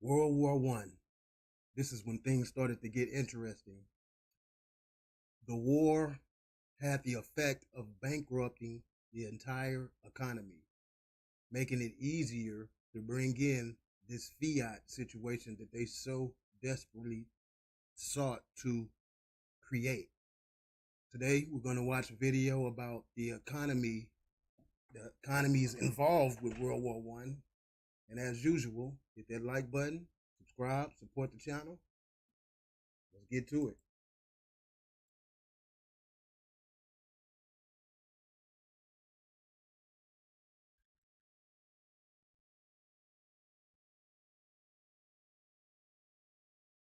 World War One. This is when things started to get interesting. The war had the effect of bankrupting the entire economy, making it easier to bring in this fiat situation that they so desperately sought to create. Today, we're going to watch a video about the economies involved with World War One. And as usual, hit that like button, subscribe, support the channel. Let's get to it.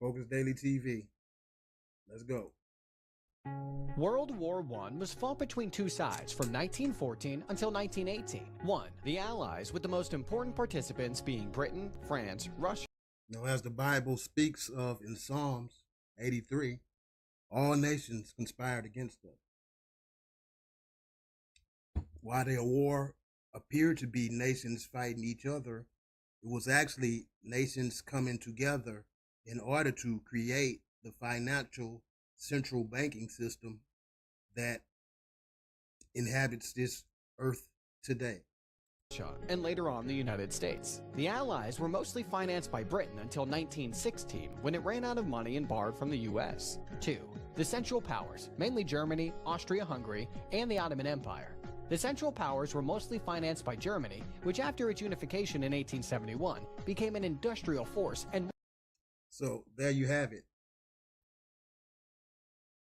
Focus Daily TV. Let's go. World War I was fought between two sides from 1914 until 1918. One, the Allies, with the most important participants being Britain, France, Russia. Now, as the Bible speaks of in Psalms 83, all nations conspired against us. While the war appeared to be nations fighting each other, it was actually nations coming together in order to create the financial central banking system that inhabits this earth today. And later on the United States. The Allies were mostly financed by Britain until 1916, when it ran out of money and borrowed from the US. 2. The Central Powers, mainly Germany, Austria-Hungary, and the Ottoman Empire. The Central Powers were mostly financed by Germany, which after its unification in 1871 became an industrial force and... So there you have it.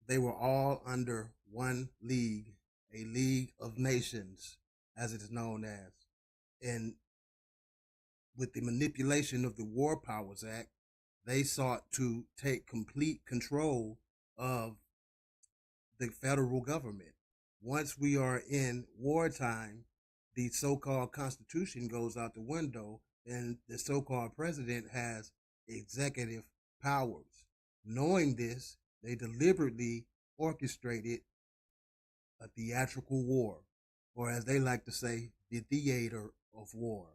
They were all under one league, a League of Nations, as it is known as. And with the manipulation of the War Powers Act, they sought to take complete control of the federal government. Once we are in wartime, the so-called Constitution goes out the window, and the so-called president has executive powers. Knowing this, they deliberately orchestrated a theatrical war, or as they like to say, the theater of war,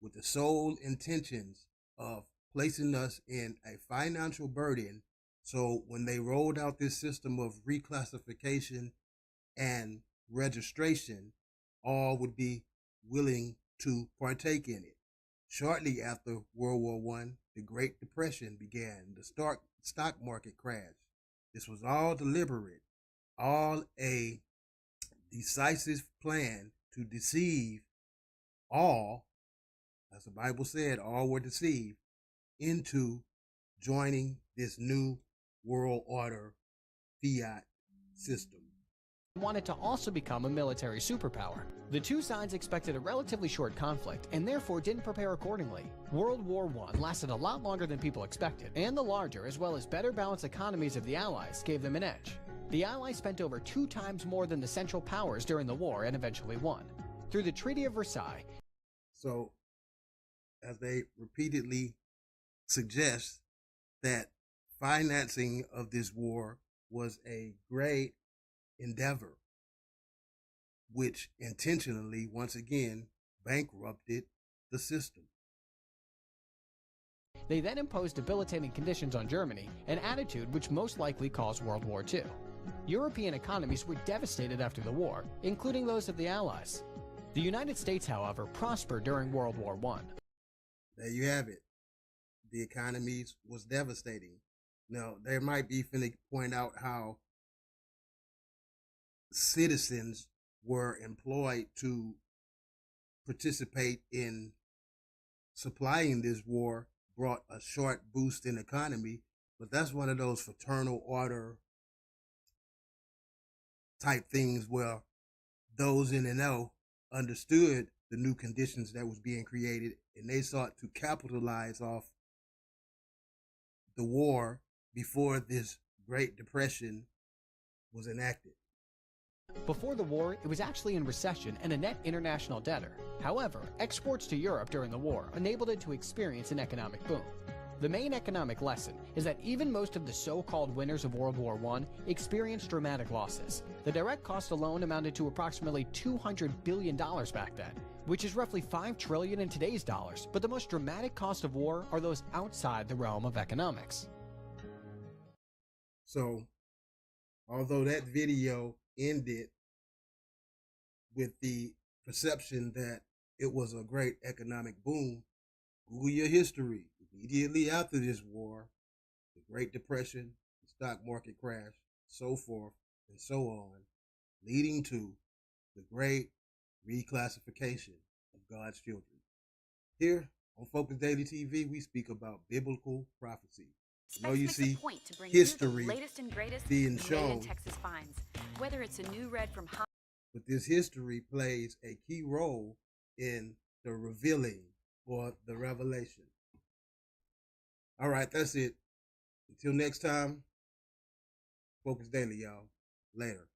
with the sole intentions of placing us in a financial burden. So when they rolled out this system of reclassification and registration, all would be willing to partake in it. Shortly after World War One, the Great Depression began, the stock market crash. This was all deliberate, all a decisive plan to deceive all, as the Bible said, all were deceived, into joining this new world order fiat system. Wanted to also become a military superpower. The two sides expected a relatively short conflict and therefore didn't prepare accordingly. World War I lasted a lot longer than people expected, and the larger as well as better balanced economies of the Allies gave them an edge. The Allies spent over 2 times more than the Central Powers during the war and eventually won. Through the Treaty of Versailles. So, as they repeatedly suggest, that financing of this war was a great endeavor, which intentionally, once again, bankrupted the system. They then imposed debilitating conditions on Germany, an attitude which most likely caused World War II. European economies were devastated after the war, including those of the Allies. The United States, however, prospered during World War I. There you have it. The economies was devastating. Now, there might be finna point out how citizens were employed to participate in supplying this war, brought a short boost in economy, but that's one of those fraternal order type things where those in the know understood the new conditions that was being created, and they sought to capitalize off the war before this Great Depression was enacted. Before the war, it was actually in recession and a net international debtor. However, exports to Europe during the war enabled it to experience an economic boom. The main economic lesson is that even most of the so-called winners of World War I experienced dramatic losses. The direct cost alone amounted to approximately $200 billion back then, which is roughly $5 trillion in today's dollars, but the most dramatic costs of war are those outside the realm of economics. So, although that video ended with the perception that it was a great economic boom, Google your history. Immediately after this war, the Great Depression, the stock market crash, so forth and so on, leading to the great reclassification of God's children. Here on Focus Daily TV, we speak about biblical prophecy. Specs you makes see a point to bring history you the latest and greatest being made shown. in Texas finds. Whether it's a new red from But this history plays a key role in the revealing or the revelation. All right, that's it. Until next time, Focus Daily, y'all. Later.